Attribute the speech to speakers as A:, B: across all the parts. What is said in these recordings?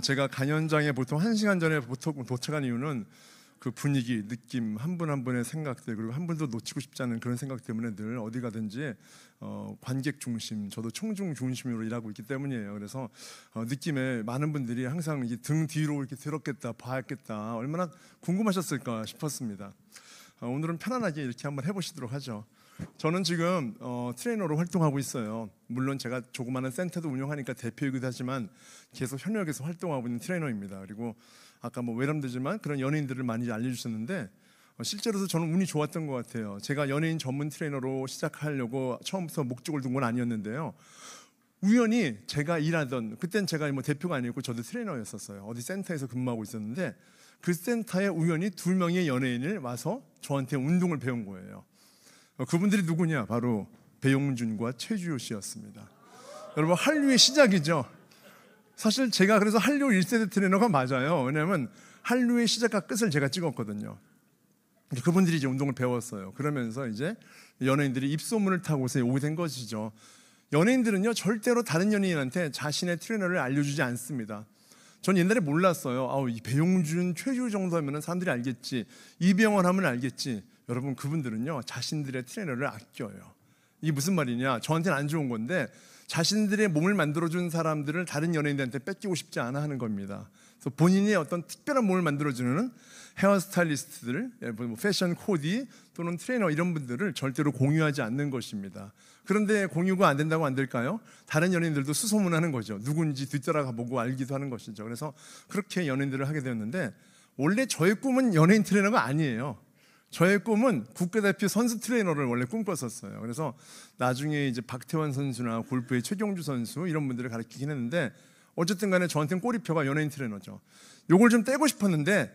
A: 제가 강연장에 보통 1시간 전에 보통 도착한 이유는 그 분위기, 느낌, 한 분 한 분의 생각들, 그리고 한 분도 놓치고 싶지 않은 그런 생각 때문에 늘 어디 가든지 관객 중심, 저도 청중 중심으로 일하고 있기 때문이에요. 그래서 느낌에 많은 분들이 항상 등 뒤로 이렇게 들었겠다, 봐야겠다, 얼마나 궁금하셨을까 싶었습니다. 오늘은 편안하게 이렇게 한번 해보시도록 하죠. 저는 지금 트레이너로 활동하고 있어요. 물론 제가 조그마한 센터도 운영하니까 대표이기도 하지만 계속 현역에서 활동하고 있는 트레이너입니다. 그리고 아까 뭐 외람되지만 그런 연예인들을 많이 알려주셨는데 실제로도 저는 운이 좋았던 것 같아요. 제가 연예인 전문 트레이너로 시작하려고 처음부터 목적을 둔 건 아니었는데요. 우연히 제가 일하던, 그땐 제가 뭐 대표가 아니었고 저도 트레이너였었어요. 어디 센터에서 근무하고 있었는데 그 센터에 우연히 2명의 연예인을 와서 저한테 운동을 배운 거예요. 그분들이 누구냐? 바로 배용준과 최주효 씨였습니다. 여러분, 한류의 시작이죠. 사실 제가 그래서 한류 1세대 트레이너가 맞아요. 왜냐하면 한류의 시작과 끝을 제가 찍었거든요. 그분들이 이제 운동을 배웠어요. 그러면서 이제 연예인들이 입소문을 타고서 오게 된 것이죠. 연예인들은요, 절대로 다른 연예인한테 자신의 트레이너를 알려주지 않습니다. 전 옛날에 몰랐어요. 이 배용준, 최주효 정도 하면 사람들이 알겠지, 이병헌 하면 알겠지. 여러분, 그분들은요 자신들의 트레이너를 아껴요. 이게 무슨 말이냐? 저한테는 안 좋은 건데 자신들의 몸을 만들어준 사람들을 다른 연예인들한테 뺏기고 싶지 않아 하는 겁니다. 그래서 본인이 어떤 특별한 몸을 만들어주는 헤어스타일리스트들, 패션 코디 또는 트레이너 이런 분들을 절대로 공유하지 않는 것입니다. 그런데 공유가 안 된다고 안 될까요? 다른 연예인들도 수소문하는 거죠. 누군지 뒤따라가 보고 알기도 하는 것이죠. 그래서 그렇게 연예인들을 하게 되었는데 원래 저의 꿈은 연예인 트레이너가 아니에요. 저의 꿈은 국가대표 선수 트레이너를 원래 꿈꿨었어요. 그래서 나중에 이제 박태환 선수나 골프의 최경주 선수 이런 분들을 가르치긴 했는데 어쨌든 간에 저한테는 꼬리표가 연예인 트레이너죠. 요걸 좀 떼고 싶었는데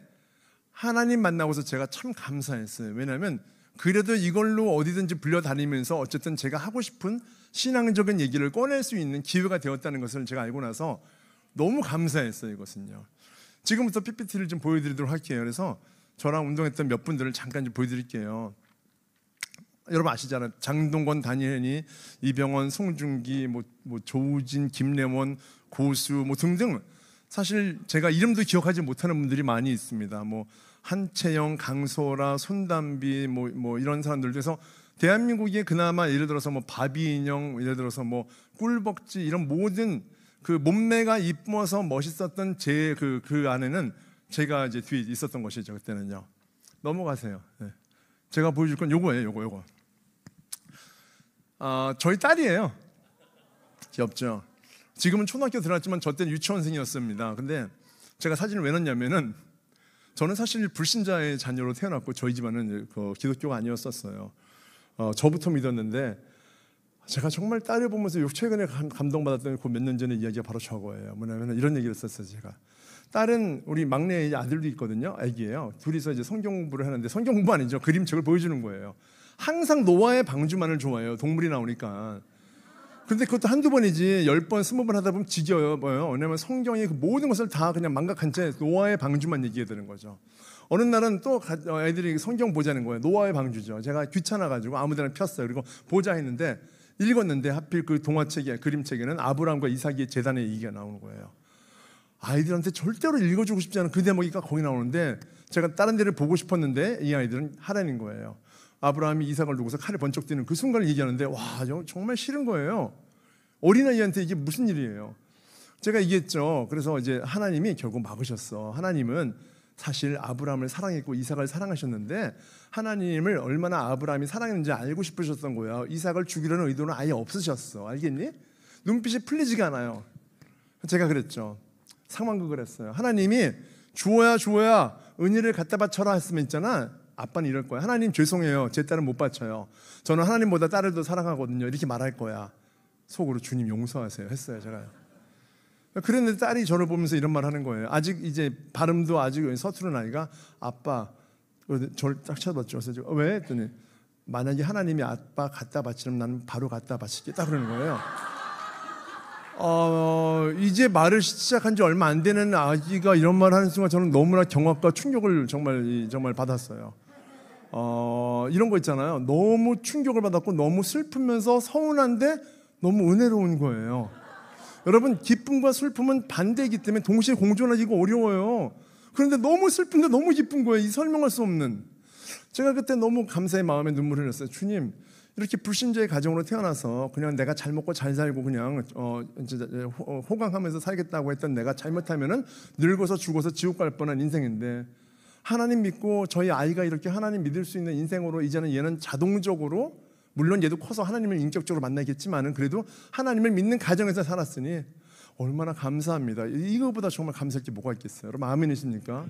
A: 하나님 만나고서 제가 참 감사했어요. 왜냐하면 그래도 이걸로 어디든지 불려다니면서 어쨌든 제가 하고 싶은 신앙적인 얘기를 꺼낼 수 있는 기회가 되었다는 것을 제가 알고 나서 너무 감사했어요. 이것은요. 지금부터 PPT를 좀 보여드리도록 할게요. 그래서 저랑 운동했던 몇 분들을 잠깐 좀 보여드릴게요. 여러분 아시잖아요. 장동건, 단일현이, 이병헌, 송중기, 뭐 조우진, 김래원, 고수 뭐 등등. 사실 제가 이름도 기억하지 못하는 분들이 많이 있습니다. 뭐 한채영, 강소라, 손담비 뭐 이런 사람들 중에서 대한민국에 그나마 예를 들어서 뭐 바비 인형, 예를 들어서 뭐 꿀벅지 이런 모든 그 몸매가 이뻐서 멋있었던 제 그 안에는 제가 이제 뒤에 있었던 것이죠. 그때는요. 넘어가세요. 네. 제가 보여줄 건 요거예요. 요거. 저희 딸이에요. 귀엽죠. 지금은 초등학교 들어갔지만 저 때는 유치원생이었습니다. 근데 제가 사진을 왜 넣냐면은 저는 사실 불신자의 자녀로 태어났고 저희 집안은 기독교가 아니었었어요. 저부터 믿었는데 제가 정말 딸을 보면서 최근에 감동받았던 그 몇 년 전의 이야기가 바로 저거예요. 뭐냐면 이런 얘기를 썼어요. 제가 딸은 우리 막내 아들도 있거든요. 아기예요. 둘이서 이제 성경 공부를 하는데 성경 공부 아니죠. 그림책을 보여주는 거예요. 항상 노아의 방주만을 좋아해요. 동물이 나오니까. 근데 그것도 한두 번이지 10번, 20번 하다 보면 지겨워요. 왜냐면 성경의 그 모든 것을 다 그냥 망각한 채 노아의 방주만 얘기해야 되는 거죠. 어느 날은 또 애들이 성경 보자는 거예요. 노아의 방주죠. 제가 귀찮아가지고 아무데나 폈어요. 그리고 보자 했는데 읽었는데 하필 그 동화책에, 그림책에는 아브라함과 이삭의 제단의 얘기가 나오는 거예요. 아이들한테 절대로 읽어주고 싶지 않은 그 대목이가 거기 나오는데 제가 다른 데를 보고 싶었는데 이 아이들은 하라는 거예요. 아브라함이 이삭을 두고서 칼에 번쩍 뛰는 그 순간을 얘기하는데 와, 정말 싫은 거예요. 어린아이한테 이게 무슨 일이에요. 제가 얘기했죠. 그래서 이제 하나님이 결국 막으셨어. 하나님은 사실 아브라함을 사랑했고 이삭을 사랑하셨는데 하나님을 얼마나 아브라함이 사랑했는지 알고 싶으셨던 거야. 이삭을 죽이려는 의도는 아예 없으셨어. 알겠니? 눈빛이 풀리지가 않아요. 제가 그랬죠. 상황극을 했어요. 하나님이 주어야 은혜를 갖다 바쳐라 했으면 있잖아. 아빠는 이럴 거야. 하나님 죄송해요. 제 딸은 못 바쳐요. 저는 하나님보다 딸을 더 사랑하거든요. 이렇게 말할 거야. 속으로 주님 용서하세요 했어요. 제가. 그랬는데 딸이 저를 보면서 이런 말 하는 거예요. 아직 이제 발음도 아직 서투른 아이가 아빠 저를 딱 쳐다봤죠. 그래서 제가 왜? 했더니 만약에 하나님이 아빠 갖다 바치면 나는 바로 갖다 바치겠다 그러는 거예요. 이제 말을 시작한 지 얼마 안 되는 아기가 이런 말을 하는 순간 저는 너무나 경악과 충격을 정말 받았어요. 이런 거 있잖아요. 너무 충격을 받았고 너무 슬프면서 서운한데 너무 은혜로운 거예요. 여러분, 기쁨과 슬픔은 반대이기 때문에 동시에 공존하기가 어려워요. 그런데 너무 슬픈데 너무 기쁜 거예요. 이 설명할 수 없는. 제가 그때 너무 감사의 마음에 눈물을 흘렸어요. 주님, 이렇게 불신자의 가정으로 태어나서 그냥 내가 잘 먹고 잘 살고 그냥 호강하면서 살겠다고 했던 내가 잘못하면은 늙어서 죽어서 지옥 갈 뻔한 인생인데, 하나님 믿고 저희 아이가 이렇게 하나님 믿을 수 있는 인생으로 이제는 얘는 자동적으로, 물론 얘도 커서 하나님을 인격적으로 만나겠지만은 그래도 하나님을 믿는 가정에서 살았으니 얼마나 감사합니다. 이거보다 정말 감사할 게 뭐가 있겠어요? 여러분 아멘이십니까?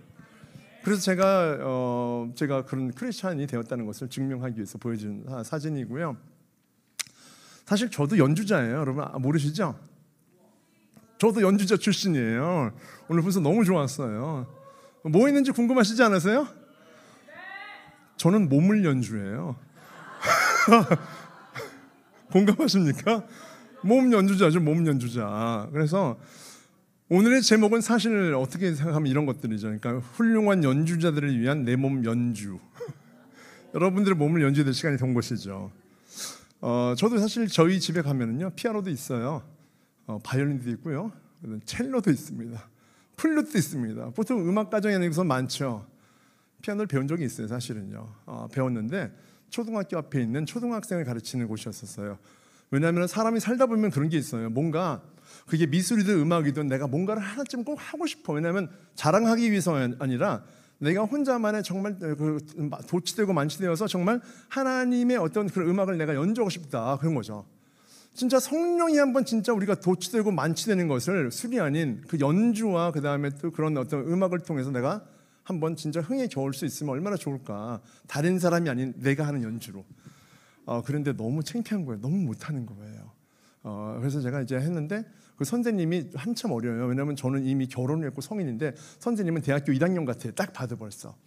A: 그래서 제가 그런 크리스찬이 되었다는 것을 증명하기 위해서 보여준 사진이고요. 사실 저도 연주자예요. 여러분 모르시죠? 저도 연주자 출신이에요. 오늘 벌써 너무 좋았어요. 뭐 있는지 궁금하시지 않으세요? 저는 몸을 연주해요. 공감하십니까? 몸 연주자죠, 몸 연주자. 그래서 오늘의 제목은 사실 어떻게 생각하면 이런 것들이죠. 그러니까 훌륭한 연주자들을 위한 내 몸 연주. 여러분들의 몸을 연주해야 될 시간이 된 것이죠. 저도 사실 저희 집에 가면은요, 피아노도 있어요, 바이올린도 있고요, 첼로도 있습니다, 플룻도 있습니다. 보통 음악 가정에는 우선 많죠. 피아노를 배운 적이 있어요, 사실은요. 배웠는데 초등학교 앞에 있는 초등학생을 가르치는 곳이었었어요. 왜냐하면 사람이 살다 보면 그런 게 있어요. 뭔가 그게 미술이든 음악이든 내가 뭔가를 하나쯤 꼭 하고 싶어. 왜냐하면 자랑하기 위해서 아니라 내가 혼자만의 정말 도취되고 만취되어서 정말 하나님의 어떤 그런 음악을 내가 연주하고 싶다, 그런 거죠. 진짜 성령이 한번 진짜 우리가 도취되고 만취되는 것을 술이 아닌 그 연주와 그 다음에 또 그런 어떤 음악을 통해서 내가 한번 진짜 흥에 겨울 수 있으면 얼마나 좋을까. 다른 사람이 아닌 내가 하는 연주로. 그런데 너무 창피한 거예요. 너무 못하는 거예요. 그래서 제가 이제 했는데 그 선생님이 한참 어려요. 왜냐하면 저는 이미 결혼을 했고 성인인데 선생님은 대학교 1학년 같아요. 딱 봐도 벌써.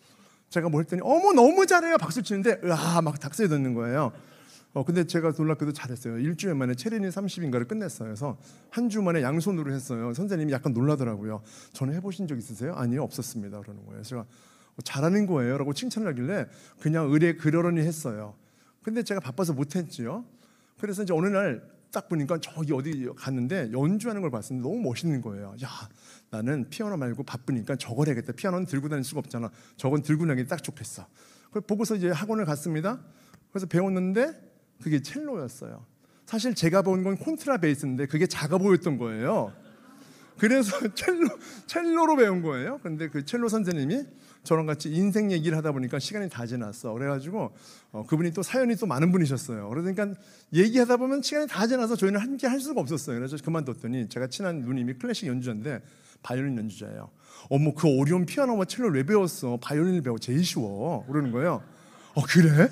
A: 제가 뭐 했더니 어머 너무 잘해요 박수 치는데 으아 막 닥스에 듣는 거예요. 근데 제가 놀랍게도 잘했어요. 일주일 만에 체리니 30인가를 끝냈어요. 그래서 한 주 만에 양손으로 했어요. 선생님이 약간 놀라더라고요. 저는 해보신 적 있으세요? 아니요, 없었습니다. 그러는 거예요. 제가 잘하는 거예요 라고 칭찬을 하길래 그냥 의뢰 그러려니 했어요. 근데 제가 바빠서 못했지요. 그래서 이제 어느 날 딱 보니까 저기 어디 갔는데 연주하는 걸 봤는데 너무 멋있는 거예요. 야, 나는 피아노 말고 바쁘니까 저걸 해야겠다. 피아노는 들고 다닐 수가 없잖아. 저건 들고 다니기 딱 좋겠어. 그걸 보고서 이제 학원을 갔습니다. 그래서 배웠는데 그게 첼로였어요. 사실 제가 본 건 콘트라베이스인데 그게 작아 보였던 거예요. 그래서 첼로로 배운 거예요. 그런데 그 첼로 선생님이 저랑 같이 인생 얘기를 하다 보니까 시간이 다 지났어. 그래가지고 그분이 또 사연이 또 많은 분이셨어요. 그러니까 얘기하다 보면 시간이 다 지나서 저희는 함께 할 수가 없었어요. 그래서 그만뒀더니 제가 친한 누님이 클래식 연주자인데 바이올린 연주자예요. 어머 그 어려운 피아노와 첼로를 왜 배웠어? 바이올린을 배워. 제일 쉬워. 그러는 거예요. 그래?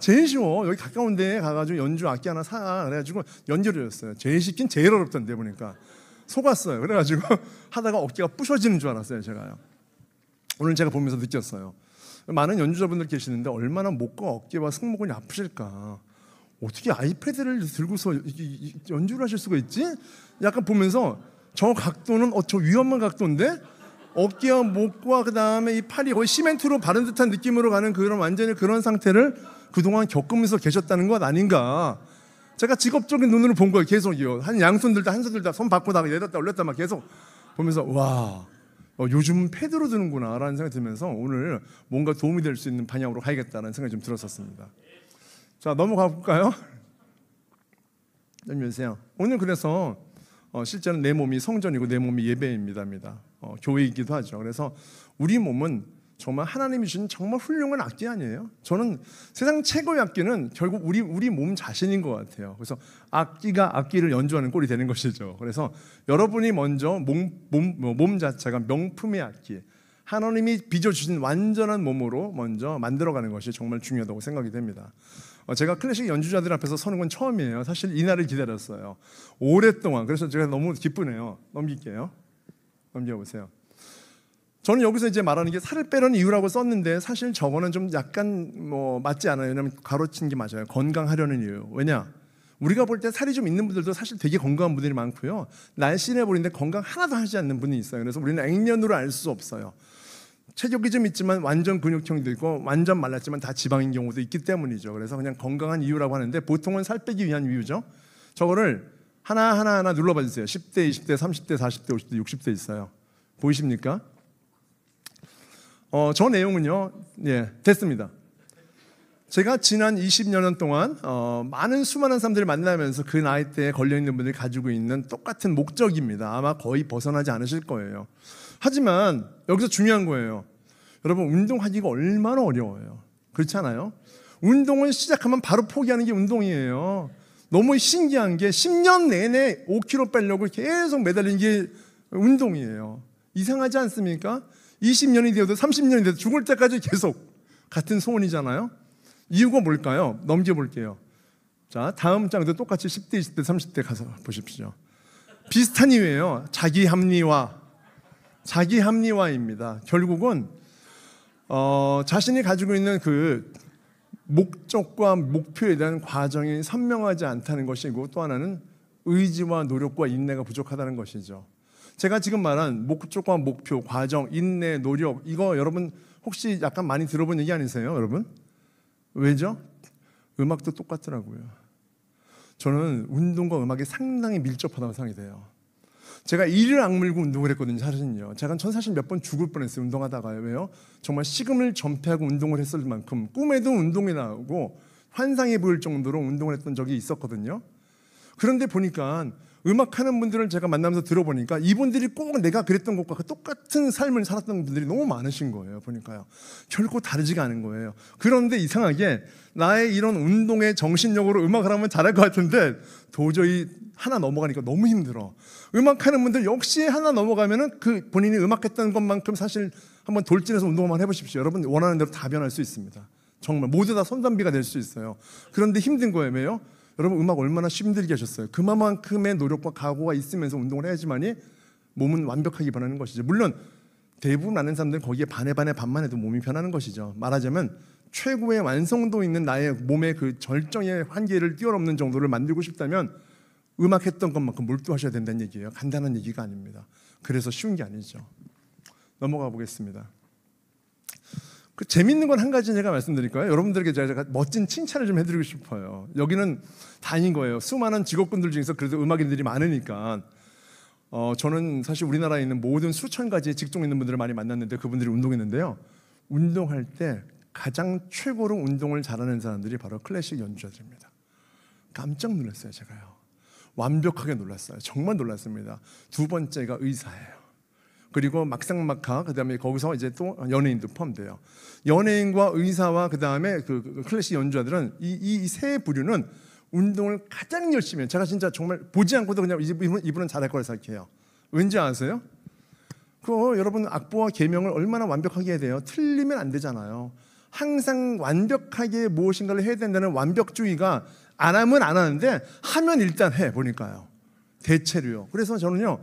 A: 제일 쉬워. 여기 가까운 데에 가가지고 연주 악기 하나 사. 그래가지고 연주를 했어요. 제일 쉽긴 제일 어렵던데 보니까. 속았어요. 그래가지고 하다가 어깨가 부셔지는 줄 알았어요. 제가요. 오늘 제가 보면서 느꼈어요. 많은 연주자분들 계시는데 얼마나 목과 어깨와 승모근이 아프실까. 어떻게 아이패드를 들고서 연주를 하실 수가 있지? 약간 보면서 저 각도는 저 위험한 각도인데 어깨와 목과 그 다음에 이 팔이 거의 시멘트로 바른 듯한 느낌으로 가는 그런 완전히 그런 상태를 그동안 겪으면서 계셨다는 것 아닌가. 제가 직업적인 눈으로 본 거예요. 계속이요. 한 양손 들다 한 손 들다 손 바꾸다가 내렸다 올렸다 막 계속 보면서 와 요즘은 패드로 드는구나 라는 생각이 들면서 오늘 뭔가 도움이 될 수 있는 방향으로 가야겠다는 생각이 좀 들었었습니다. 자 넘어가 볼까요? 안녕하세요. 오늘 그래서 실제는 내 몸이 성전이고 내 몸이 예배입니다. 교회이기도 하죠. 그래서 우리 몸은 정말 하나님이 주신 정말 훌륭한 악기 아니에요? 저는 세상 최고의 악기는 결국 우리 몸 자신인 것 같아요. 그래서 악기가 악기를 연주하는 꼴이 되는 것이죠. 그래서 여러분이 먼저 몸 자체가 명품의 악기, 하나님이 빚어주신 완전한 몸으로 먼저 만들어가는 것이 정말 중요하다고 생각이 됩니다. 제가 클래식 연주자들 앞에서 서는 건 처음이에요. 사실 이날을 기다렸어요. 오랫동안. 그래서 제가 너무 기쁘네요. 넘길게요. 넘겨보세요. 저는 여기서 이제 말하는 게 살을 빼려는 이유라고 썼는데 사실 저거는 좀 약간 맞지 않아요. 왜냐하면 가로친 게 맞아요. 건강하려는 이유. 왜냐? 우리가 볼 때 살이 좀 있는 분들도 사실 되게 건강한 분들이 많고요. 날씬해 보이는데 건강 하나도 하지 않는 분이 있어요. 그래서 우리는 액면으로 알 수 없어요. 체격이 좀 있지만 완전 근육형도 있고 완전 말랐지만 다 지방인 경우도 있기 때문이죠. 그래서 그냥 건강한 이유라고 하는데 보통은 살 빼기 위한 이유죠. 저거를 하나 눌러봐 주세요. 10대, 20대, 30대, 40대, 50대, 60대 있어요. 보이십니까? 저 내용은요. 예, 됐습니다. 제가 지난 20년 동안 많은 수많은 사람들을 만나면서 그 나이대에 걸려있는 분들이 가지고 있는 똑같은 목적입니다. 아마 거의 벗어나지 않으실 거예요. 하지만 여기서 중요한 거예요. 여러분, 운동하기가 얼마나 어려워요. 그렇지 않아요? 운동을 시작하면 바로 포기하는 게 운동이에요. 너무 신기한 게 10년 내내 5kg 빼려고 계속 매달린 게 운동이에요. 이상하지 않습니까? 20년이 되어도 30년이 되어도 죽을 때까지 계속 같은 소원이잖아요. 이유가 뭘까요? 넘겨볼게요. 자, 다음 장도 똑같이 10대, 20대, 30대 가서 보십시오. 비슷한 이유예요. 자기 합리화입니다. 결국은 자신이 가지고 있는 그 목적과 목표에 대한 과정이 선명하지 않다는 것이고, 또 하나는 의지와 노력과 인내가 부족하다는 것이죠. 제가 지금 말한 목적과 목표, 과정, 인내, 노력, 이거 여러분 혹시 약간 많이 들어본 얘기 아니세요, 여러분? 왜죠? 음악도 똑같더라고요. 저는 운동과 음악이 상당히 밀접하다고 생각이 돼요. 제가 이를 악물고 운동을 했거든요, 사실은요. 제가 사실 몇 번 죽을 뻔했어요, 운동하다가요. 왜요? 정말 식음을 전폐하고 운동을 했을 만큼 꿈에도 운동이 나오고 환상이 보일 정도로 운동을 했던 적이 있었거든요. 그런데 보니까 음악하는 분들을 제가 만나면서 들어보니까 이분들이 꼭 내가 그랬던 것과 똑같은 삶을 살았던 분들이 너무 많으신 거예요. 보니까요. 결코 다르지가 않은 거예요. 그런데 이상하게 나의 이런 운동의 정신력으로 음악을 하면 잘할 것 같은데 도저히 하나 넘어가니까 너무 힘들어. 음악하는 분들 역시 하나 넘어가면은 그 본인이 음악했던 것만큼 사실 한번 돌진해서 운동 한번 해보십시오. 여러분 원하는 대로 다 변할 수 있습니다. 정말 모두 다 손담비가 될 수 있어요. 그런데 힘든 거예요. 왜요? 여러분 음악 얼마나 힘들게 하셨어요. 그만큼의 노력과 각오가 있으면서 운동을 해야지만이 몸은 완벽하게 변하는 것이죠. 물론 대부분 아는 사람들은 거기에 반만 해도 몸이 변하는 것이죠. 말하자면 최고의 완성도 있는 나의 몸의 그 절정의 한계를 뛰어넘는 정도를 만들고 싶다면 음악했던 것만큼 몰두하셔야 된다는 얘기예요. 간단한 얘기가 아닙니다. 그래서 쉬운 게 아니죠. 넘어가 보겠습니다. 그 재밌는 건 한 가지 제가 말씀드릴까요? 여러분들에게 제가 멋진 칭찬을 좀 해드리고 싶어요. 여기는 다행인 거예요. 수많은 직업군들 중에서 그래도 음악인들이 많으니까 저는 사실 우리나라에 있는 모든 수천 가지의 직종 있는 분들을 많이 만났는데 그분들이 운동했는데요. 운동할 때 가장 최고로 운동을 잘하는 사람들이 바로 클래식 연주자들입니다. 깜짝 놀랐어요, 제가요. 완벽하게 놀랐어요. 정말 놀랐습니다. 두 번째가 의사예요. 그리고 막상막하 그다음에 거기서 이제 또 연예인도 포함돼요. 연예인과 의사와 그다음에 그 클래식 연주자들은 이 세 부류는 운동을 가장 열심히 해요. 제가 진짜 정말 보지 않고도 그냥 이분은 잘할 거라 생각해요. 왠지 아세요? 그거 여러분 악보와 계명을 얼마나 완벽하게 해야 돼요? 틀리면 안 되잖아요. 항상 완벽하게 무엇인가를 해야 된다는 완벽주의가 안 하면 안 하는데 하면 일단 해 보니까요. 대체로요. 그래서 저는요.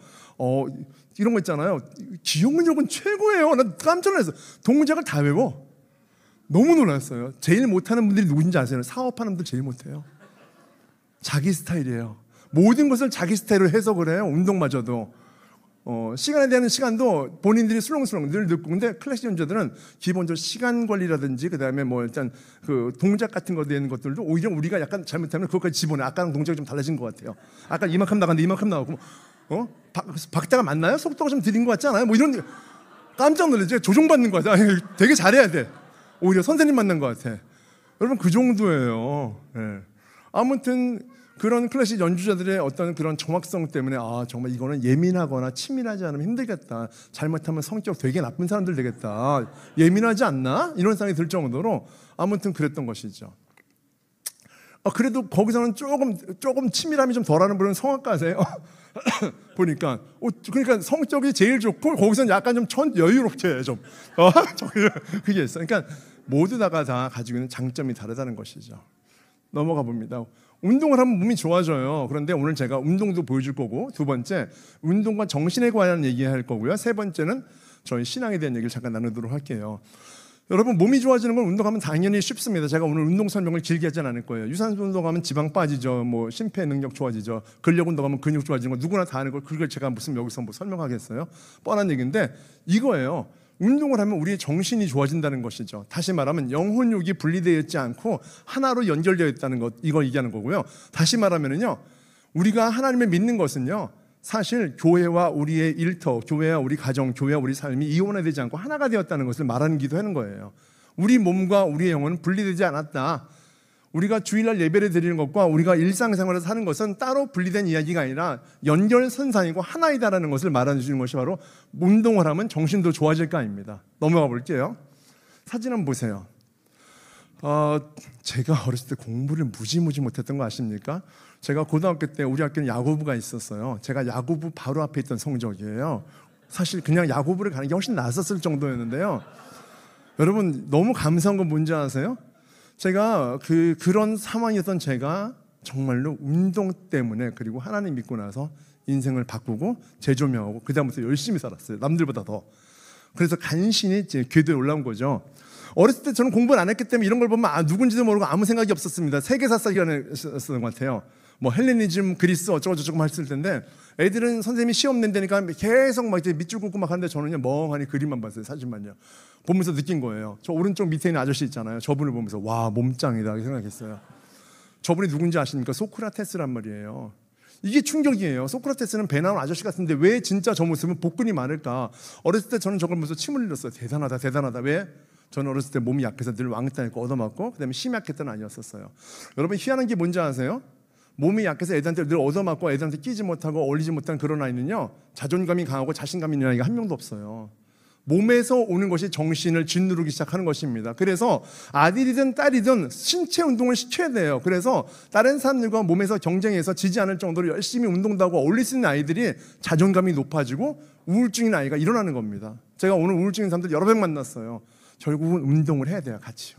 A: 이런 거 있잖아요. 기억력은 최고예요. 나 깜짝 놀랐어요. 동작을 다 외워. 너무 놀랐어요. 제일 못하는 분들이 누구인지 아세요? 사업하는 분들 제일 못해요. 자기 스타일이에요. 모든 것을 자기 스타일로 해석을 해요. 운동마저도. 시간에 대한 시간도 본인들이 술렁술렁 늘 듣고. 근데 클래식 연주자들은 기본적으로 시간 관리라든지 그다음에 뭐 일단 그 동작 같은 거에 대한 것들도 오히려 우리가 약간 잘못하면 그것까지 집어내. 아까랑 동작이 좀 달라진 것 같아요. 아까 이만큼 나갔는데 이만큼 나가고 박자가 맞나요? 속도가 좀 들린 것 같지 않아요? 뭐 이런 깜짝 놀랐죠. 조종받는 거 같아. 되게 잘해야 돼. 오히려 선생님 만난 것 같아. 여러분 그 정도예요. 네. 아무튼 그런 클래식 연주자들의 어떤 그런 정확성 때문에 정말 이거는 예민하거나 치밀하지 않으면 힘들겠다. 잘못하면 성격 되게 나쁜 사람들 되겠다. 예민하지 않나? 이런 생각이 들 정도로 아무튼 그랬던 것이죠. 그래도 거기서는 조금 치밀함이 좀 덜하는 분은 성악가세요. 보니까 그러니까 성격이 제일 좋고 거기서는 약간 좀 여유롭게 좀 그게 있어. 그러니까 모두 다 가지고 있는 장점이 다르다는 것이죠. 넘어가 봅니다. 운동을 하면 몸이 좋아져요. 그런데 오늘 제가 운동도 보여줄 거고, 두 번째 운동과 정신에 관한 얘기할 거고요. 세 번째는 저희 신앙에 대한 얘기를 잠깐 나누도록 할게요. 여러분 몸이 좋아지는 건 운동하면 당연히 쉽습니다. 제가 오늘 운동 설명을 길게 하진 않을 거예요. 유산소 운동하면 지방 빠지죠. 뭐 심폐 능력 좋아지죠. 근력 운동하면 근육 좋아지는 거 누구나 다 아는 걸 그걸 제가 무슨 여기서 뭐 설명하겠어요? 뻔한 얘기인데 이거예요. 운동을 하면 우리의 정신이 좋아진다는 것이죠. 다시 말하면 영혼육이 분리되어 있지 않고 하나로 연결되어 있다는 것, 이걸 얘기하는 거고요. 다시 말하면은요, 우리가 하나님을 믿는 것은요, 사실 교회와 우리의 일터, 교회와 우리 가정, 교회와 우리 삶이 이원화되지 않고 하나가 되었다는 것을 말하는 기도하는 거예요. 우리 몸과 우리의 영혼은 분리되지 않았다. 우리가 주일날 예배를 드리는 것과 우리가 일상생활에서 사는 것은 따로 분리된 이야기가 아니라 연결선상이고 하나이다라는 것을 말해 주는 것이 바로 운동을 하면 정신도 좋아질 거 아닙니다. 넘어가 볼게요. 사진 한번 보세요. 제가 어렸을 때 공부를 무지무지 못했던 거 아십니까? 제가 고등학교 때 우리 학교는 야구부가 있었어요. 제가 야구부 바로 앞에 있던 성적이에요. 사실 그냥 야구부를 가는 게 훨씬 낫았을 정도였는데요. 여러분 너무 감사한 건 뭔지 아세요? 제가 그런 상황이었던 제가 정말로 운동 때문에 그리고 하나님 믿고 나서 인생을 바꾸고 재조명하고 그 다음부터 열심히 살았어요. 남들보다 더. 그래서 간신히 이제 궤도에 올라온 거죠. 어렸을 때 저는 공부를 안 했기 때문에 이런 걸 보면 누군지도 모르고 아무 생각이 없었습니다. 세계사 기간이었던 것 같아요. 뭐 헬레니즘, 그리스 어쩌고 저쩌고 했을 텐데 애들은 선생님이 시험 낸다니까 계속 막 이제 밑줄 긋고 막 하는데 저는 멍하니 그림만 봤어요. 사진만요. 보면서 느낀 거예요. 저 오른쪽 밑에 있는 아저씨 있잖아요. 저분을 보면서 와 몸짱이다 생각했어요. 저분이 누군지 아십니까? 소크라테스란 말이에요. 이게 충격이에요. 소크라테스는 배 나온 아저씨 같은데 왜 진짜 저 모습은 복근이 많을까? 어렸을 때 저는 저걸 보면서 침을 흘렸어요. 대단하다 대단하다. 왜? 저는 어렸을 때 몸이 약해서 늘 왕따 있고 얻어맞고 그다음에 심약했던 아이였었어요. 여러분 희한한 게 뭔지 아세요? 몸이 약해서 애들한테 늘 얻어맞고 애들한테 끼지 못하고 어울리지 못한 그런 아이는요, 자존감이 강하고 자신감이 있는 아이가 한 명도 없어요. 몸에서 오는 것이 정신을 짓누르기 시작하는 것입니다. 그래서 아들이든 딸이든 신체 운동을 시켜야 돼요. 그래서 다른 사람들과 몸에서 경쟁해서 지지 않을 정도로 열심히 운동도 하고 어울릴 수 있는 아이들이 자존감이 높아지고 우울증인 아이가 일어나는 겁니다. 제가 오늘 우울증인 사람들 여러 명 만났어요. 결국은 운동을 해야 돼요. 같이요.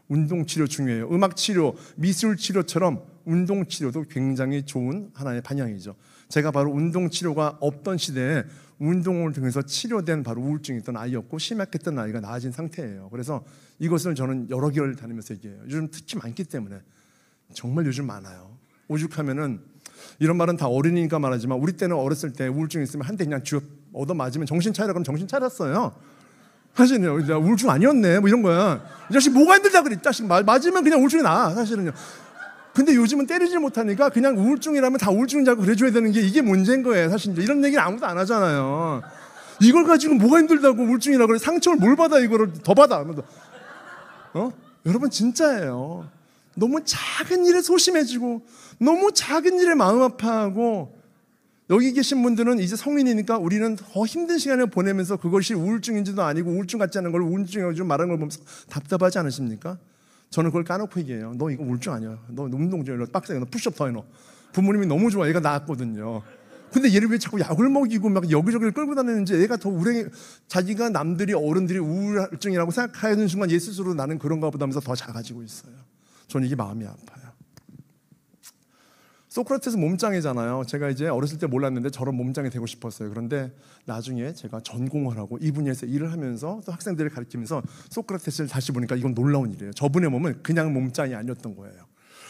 A: 운동치료 중요해요. 음악치료, 미술치료처럼 운동치료도 굉장히 좋은 하나의 방향이죠. 제가 바로 운동치료가 없던 시대에 운동을 통해서 치료된 바로 우울증이 있던 아이였고 심약했던 아이가 나아진 상태예요. 그래서 이것을 저는 여러 개월 다니면서 얘기해요. 요즘 특히 많기 때문에 정말 요즘 많아요. 오죽하면은 이런 말은 다 어린이니까 말하지만 우리 때는 어렸을 때 우울증 있으면 한 대 그냥 쥐어 얻어맞으면 정신 차리라 그러면 정신 차렸어요. 사실은요, 우울증 아니었네 뭐 이런 거야. 이 자식 뭐가 힘들다 그래. 이 자식 맞으면 그냥 우울증이 나 사실은요. 근데 요즘은 때리지 못하니까 그냥 우울증이라면 다 우울증인 줄 알고 그래줘야 되는 게 이게 문제인 거예요. 사실 이런 얘기는 아무도 안 하잖아요. 이걸 가지고 뭐가 힘들다고 우울증이라고 그래. 상처를 뭘 받아 이거를 더 받아. 여러분 진짜예요. 너무 작은 일에 소심해지고 너무 작은 일에 마음 아파하고 여기 계신 분들은 이제 성인이니까 우리는 더 힘든 시간을 보내면서 그것이 우울증인지도 아니고 우울증 같지 않은 걸 우울증이라고 말하는 걸 보면서 답답하지 않으십니까? 저는 그걸 까놓고 얘기해요. 너 이거 우울증 아니야. 너 운동 좀 해. 빡세게 너 푸시업 더 해너. 부모님이 너무 좋아. 얘가 나았거든요. 근데 얘를 왜 자꾸 약을 먹이고 막 여기저기를 끌고 다니는지 얘가 더 우울해. 자기가 남들이 어른들이 우울증이라고 생각하는 순간 얘 스스로 나는 그런가 보다 하면서 더 작아지고 있어요. 저는 이게 마음이 아파요. 소크라테스 몸짱이잖아요. 제가 이제 어렸을 때 몰랐는데 저런 몸짱이 되고 싶었어요. 그런데 나중에 제가 전공을 하고 이 분야에서 일을 하면서 또 학생들을 가르치면서 소크라테스를 다시 보니까 이건 놀라운 일이에요. 저분의 몸은 그냥 몸짱이 아니었던 거예요.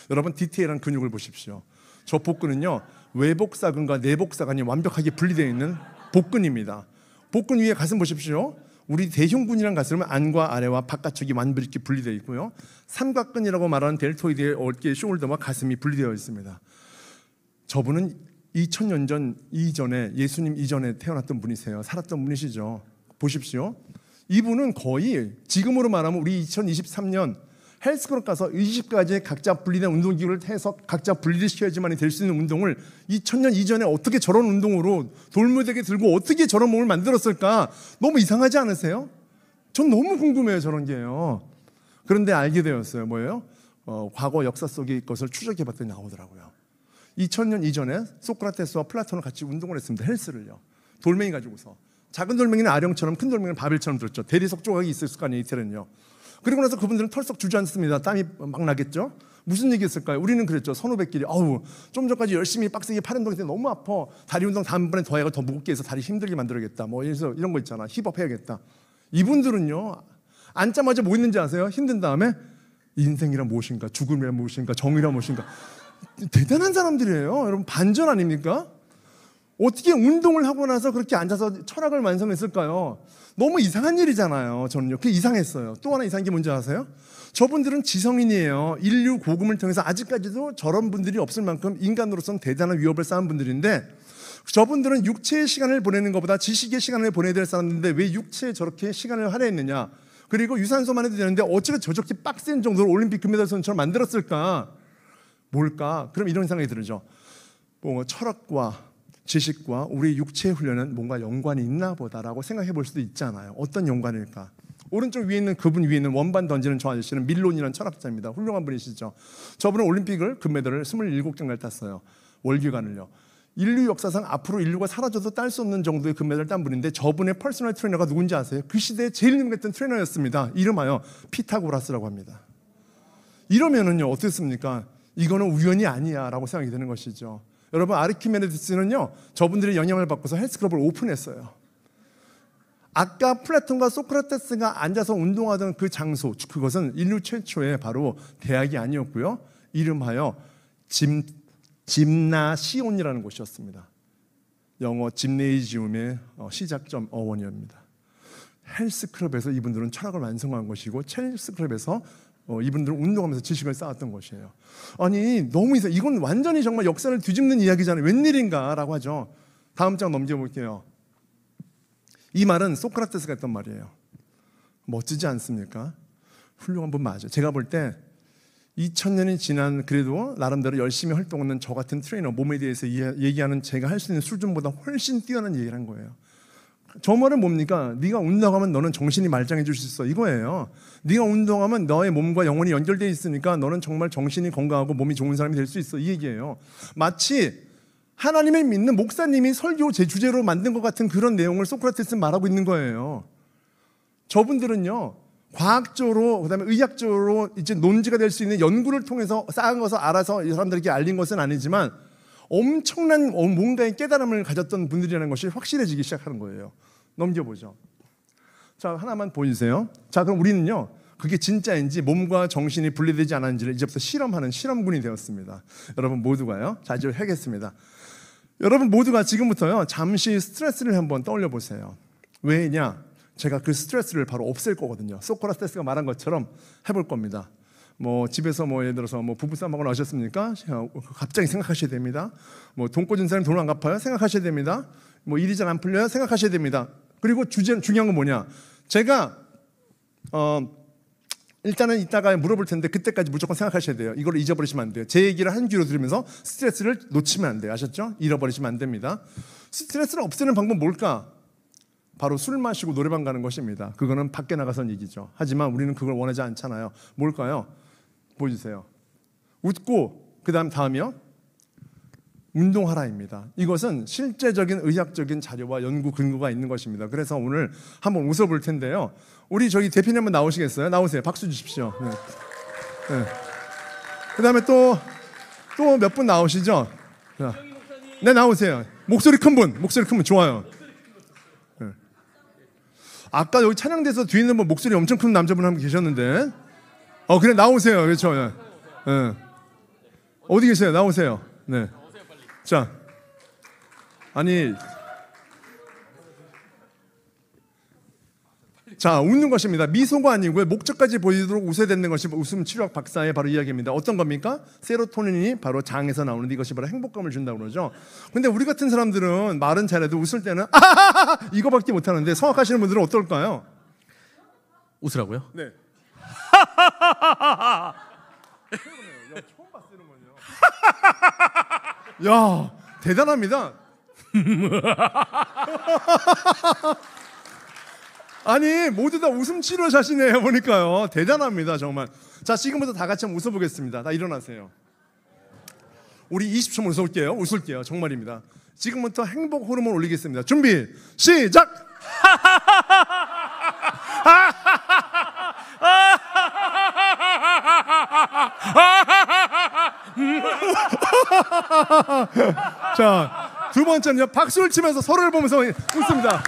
A: 여러분 디테일한 근육을 보십시오. 저 복근은요, 외복사근과 내복사근이 완벽하게 분리되어 있는 복근입니다. 복근 위에 가슴 보십시오. 우리 대흉근이라는 가슴은 안과 아래와 바깥쪽이 완벽히 분리되어 있고요. 삼각근이라고 말하는 델토이드의 어깨, 숄더와 가슴이 분리되어 있습니다. 저분은 2000년 전 이전에 예수님 이전에 태어났던 분이세요. 살았던 분이시죠. 보십시오. 이분은 거의 지금으로 말하면 우리 2023년 헬스클럽 가서 20가지 각자 분리된 운동기구를 해서 각자 분리시켜야지만 될 수 있는 운동을 2000년 이전에 어떻게 저런 운동으로 돌무대게 들고 어떻게 저런 몸을 만들었을까? 너무 이상하지 않으세요? 전 너무 궁금해요. 저런 게요. 그런데 알게 되었어요. 뭐예요? 과거 역사 속의 것을 추적해봤더니 나오더라고요. 2000년 이전에 소크라테스와 플라톤은 같이 운동을 했습니다. 헬스를요. 돌멩이 가지고서. 작은 돌멩이는 아령처럼 큰 돌멩이는 바벨처럼 들었죠. 대리석 조각이 있을 거 아니에요. 이태는요. 그리고 나서 그분들은 털썩 주저앉습니다. 땀이 막 나겠죠. 무슨 얘기였을까요? 우리는 그랬죠. 선후배끼리 좀 전까지 열심히 빡세게 팔 운동했는데 너무 아파. 다리 운동 다음번에 더 해가 더 무겁게 해서 다리 힘들게 만들어야겠다. 뭐 이런 거 있잖아. 힙업 해야겠다. 이분들은요, 앉자마자 뭐 있는지 아세요? 힘든 다음에 인생이란 무엇인가, 죽음이란 무엇인가, 정의란 무엇인가. 대단한 사람들이에요. 여러분 반전 아닙니까? 어떻게 운동을 하고 나서 그렇게 앉아서 철학을 완성했을까요? 너무 이상한 일이잖아요. 저는요, 그게 이상했어요. 또 하나 이상한 게 뭔지 아세요? 저분들은 지성인이에요. 인류 고금을 통해서 아직까지도 저런 분들이 없을 만큼 인간으로서는 대단한 위협을 쌓은 분들인데, 저분들은 육체의 시간을 보내는 것보다 지식의 시간을 보내야 될 사람인데 왜 육체에 저렇게 시간을 할애했느냐? 그리고 유산소만 해도 되는데 어찌게 저렇게 빡센 정도로 올림픽 금메달 선수처럼 만들었을까? 뭘까? 그럼 이런 생각이 들죠. 철학과 지식과 우리 육체의 훈련은 뭔가 연관이 있나 보다라고 생각해 볼 수도 있잖아요. 어떤 연관일까? 오른쪽 위에 있는 그분 위에 있는 원반 던지는 저 아저씨는 밀론이라는 철학자입니다. 훌륭한 분이시죠. 저분은 올림픽을 금메달을 27장을 땄어요. 월기관을요. 인류 역사상 앞으로 인류가 사라져도 딸 수 없는 정도의 금메달을 딴 분인데, 저분의 퍼스널 트레이너가 누군지 아세요? 그 시대에 제일 유명했던 트레이너였습니다. 이름하여 피타고라스라고 합니다. 이러면은요, 어떻습니까? 이거는 우연이 아니야 라고 생각이 드는 것이죠. 여러분, 아르키메데스는요, 저분들의 영향을 받고서 헬스클럽을 오픈했어요. 아까 플라톤과 소크라테스가 앉아서 운동하던 그 장소, 그것은 인류 최초의 바로 대학이 아니었고요, 이름하여 짐나시온이라는 곳이었습니다. 영어 짐네이지움의 시작점 어원이옵니다. 헬스클럽에서 이분들은 철학을 완성한 것이고, 헬스클럽에서 이분들은 운동하면서 지식을 쌓았던 것이에요. 아니, 너무 이상, 이건 완전히 정말 역사를 뒤집는 이야기잖아요. 웬일인가라고 하죠. 다음 장 넘겨볼게요. 이 말은 소크라테스가 했던 말이에요. 멋지지 않습니까? 훌륭한 분 맞아요. 제가 볼 때 2000년이 지난, 그래도 나름대로 열심히 활동하는 저 같은 트레이너, 몸에 대해서 얘기하는 제가 할 수 있는 수준보다 훨씬 뛰어난 얘기를 한 거예요. 저 말은 뭡니까? 네가 운동하면 너는 정신이 말짱해질 수 있어, 이거예요. 네가 운동하면 너의 몸과 영혼이 연결되어 있으니까 너는 정말 정신이 건강하고 몸이 좋은 사람이 될 수 있어, 이 얘기예요. 마치 하나님을 믿는 목사님이 설교 제 주제로 만든 것 같은 그런 내용을 소크라테스는 말하고 있는 거예요. 저분들은요, 과학적으로, 그다음에 의학적으로 이제 논지가 될 수 있는 연구를 통해서 쌓은 것을 알아서 이 사람들에게 알린 것은 아니지만 엄청난 뭔가의 깨달음을 가졌던 분들이라는 것이 확실해지기 시작하는 거예요. 넘겨보죠. 자, 하나만 보여주세요. 자, 그럼 우리는요, 그게 진짜인지 몸과 정신이 분리되지 않았는지를 이제부터 실험하는 실험군이 되었습니다. 여러분 모두가요. 자, 이제 하겠습니다. 여러분 모두가 지금부터요, 잠시 스트레스를 한번 떠올려 보세요. 왜냐? 제가 그 스트레스를 바로 없앨 거거든요. 소크라테스가 말한 것처럼 해볼 겁니다. 집에서 예를 들어서 부부싸움하고 나오셨습니까? 갑자기 생각하셔야 됩니다. 돈 꽂은 사람이 돈을 안 갚아요? 생각하셔야 됩니다. 일이 잘 안 풀려요? 생각하셔야 됩니다. 그리고 중요한 건 뭐냐? 제가 일단은 이따가 물어볼 텐데 그때까지 무조건 생각하셔야 돼요. 이걸 잊어버리시면 안 돼요. 제 얘기를 한 귀로 들으면서 스트레스를 놓치면 안 돼요. 아셨죠? 잃어버리시면 안 됩니다. 스트레스를 없애는 방법 뭘까? 바로 술 마시고 노래방 가는 것입니다. 그거는 밖에 나가서는 얘기죠. 하지만 우리는 그걸 원하지 않잖아요. 뭘까요? 보여주세요. 웃고 다음이요. 운동하라입니다. 이것은 실제적인 의학적인 자료와 연구 근거가 있는 것입니다. 그래서 오늘 한번 웃어볼 텐데요. 우리 저기 대표님 한번 나오시겠어요? 나오세요. 박수 주십시오. 네. 네. 그다음에 또 몇 분 나오시죠? 네, 나오세요. 목소리 큰 분 좋아요. 네. 아까 여기 찬양대에서 뒤에 있는 분 목소리 엄청 큰 남자분 한 분 계셨는데, 그래 나오세요. 그렇죠. 네. 네. 어디 계세요? 나오세요. 네. 자, 웃는 것입니다. 미소가 아니고요, 목적까지 보이도록 웃어야 되는 것이 웃음 치료학 박사의 바로 이야기입니다. 어떤 겁니까? 세로토닌이 바로 장에서 나오는데 이것이 바로 행복감을 준다고 그러죠. 근데 우리 같은 사람들은 말은 잘해도 웃을 때는 이거밖에 못하는데, 성악하시는 분들은 어떨까요?
B: 웃으라고요?
A: 네. 처음 봤어요, 이런 야, 대단합니다. 아니, 모두 다 웃음 치료 자신이에요, 보니까요. 대단합니다, 정말. 자, 지금부터 다 같이 한번 웃어보겠습니다. 다 일어나세요. 우리 20초만 웃을게요. 정말입니다. 지금부터 행복 호르몬 올리겠습니다. 준비, 시작! 자, 두 번째는요, 박수를 치면서 서로를 보면서 웃습니다.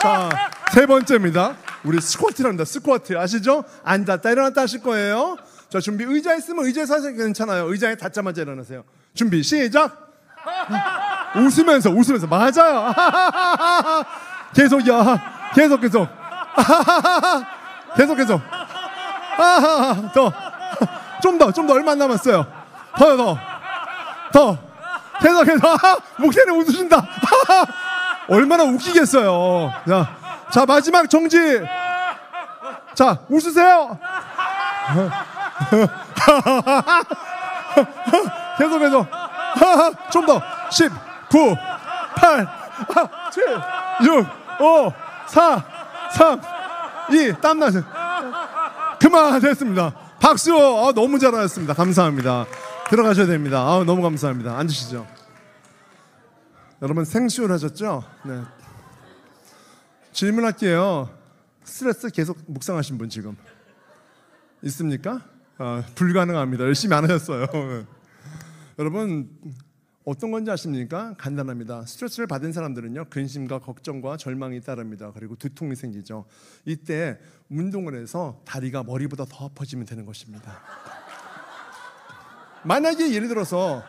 A: 자, 세 번째입니다. 우리 스쿼트랍니다. 스쿼트 아시죠? 앉았다 일어났다 하실 거예요. 자, 준비. 의자 있으면 의자에서 하셔도 괜찮아요. 의자에 닿자마자 일어나세요. 준비 시작. 웃으면서 맞아요. 계속요. 계속 좀 더 얼마 안 남았어요. 더 계속해서 목소리는 웃으신다. 얼마나 웃기겠어요. 자 마지막 정지. 자 웃으세요. 계속해서 좀 더 10, 9, 8, 7, 6, 5, 4, 3, 2 땀나세요. 그만 됐습니다. 박수. 너무 잘하셨습니다. 감사합니다. 들어가셔야 됩니다. 너무 감사합니다. 앉으시죠. 여러분 생쇼를 하셨죠? 네. 질문할게요. 스트레스 계속 묵상하신 분 지금 있습니까? 불가능합니다. 열심히 안 하셨어요. 여러분 어떤 건지 아십니까? 간단합니다. 스트레스를 받은 사람들은요 근심과 걱정과 절망이 따릅니다. 그리고 두통이 생기죠. 이때 운동을 해서 다리가 머리보다 더 아파지면 되는 것입니다. 만약에 예를 들어서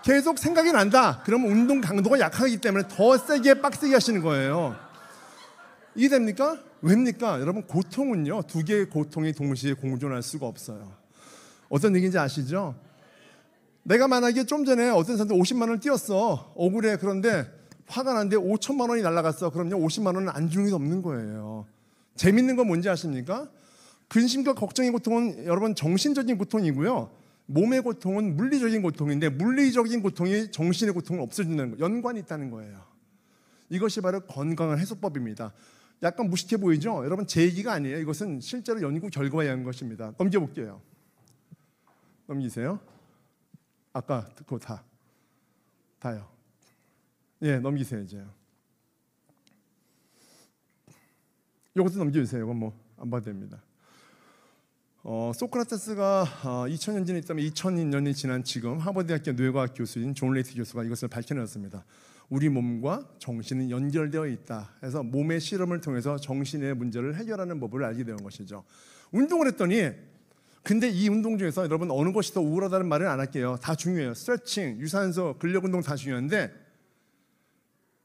A: 계속 생각이 난다 그러면 운동 강도가 약하기 때문에 더 세게 빡세게 하시는 거예요. 이해됩니까? 왜입니까? 여러분 고통은요 두 개의 고통이 동시에 공존할 수가 없어요. 어떤 얘기인지 아시죠? 내가 만약에 좀 전에 어떤 사람들 50만 원을 띄웠어. 억울해. 그런데 화가 난데 5천만 원이 날아갔어. 그럼요 50만 원은 안중이 없는 거예요. 재밌는 건 뭔지 아십니까? 근심과 걱정의 고통은 여러분 정신적인 고통이고요. 몸의 고통은 물리적인 고통인데 물리적인 고통이 정신의 고통을 없애준다는 거, 연관이 있다는 거예요. 이것이 바로 건강한 해소법입니다. 약간 무식해 보이죠? 여러분 제 얘기가 아니에요. 이것은 실제로 연구 결과에 의한 것입니다. 넘겨볼게요. 넘기세요. 아까 그거 다요. 예, 넘기세요 이제. 이것도 넘겨주세요. 이건 뭐 안 봐도 됩니다. 소크라테스가 2000년 전에 있다면 2000년이 지난 지금 하버드대학교 뇌과학 교수인 존 레이트 교수가 이것을 밝혀냈습니다. 우리 몸과 정신은 연결되어 있다. 해서 몸의 실험을 통해서 정신의 문제를 해결하는 법을 알게 된 것이죠. 운동을 했더니 근데 이 운동 중에서 여러분 어느 것이 더 우월하다는 말은 안 할게요. 다 중요해요. 스트레칭, 유산소, 근력운동 다 중요한데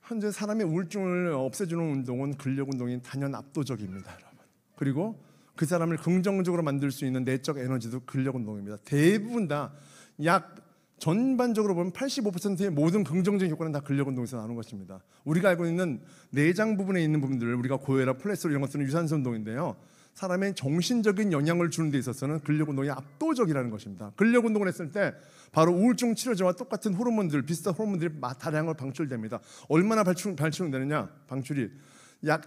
A: 현재 사람의 우울증을 없애주는 운동은 근력운동이 단연 압도적입니다. 여러분. 그리고 그 사람을 긍정적으로 만들 수 있는 내적 에너지도 근력운동입니다. 대부분 다 약 전반적으로 보면 85%의 모든 긍정적인 효과는 다 근력운동에서 나오는 것입니다. 우리가 알고 있는 내장 부분에 있는 부분들을 우리가 고혈압, 콜레스테롤 이런 것들은 유산소 운동인데요. 사람의 정신적인 영향을 주는 데 있어서는 근력운동이 압도적이라는 것입니다. 근력운동을 했을 때 바로 우울증 치료제와 똑같은 호르몬들, 비슷한 호르몬들이 다량으로 방출됩니다. 얼마나 방출되느냐? 방출이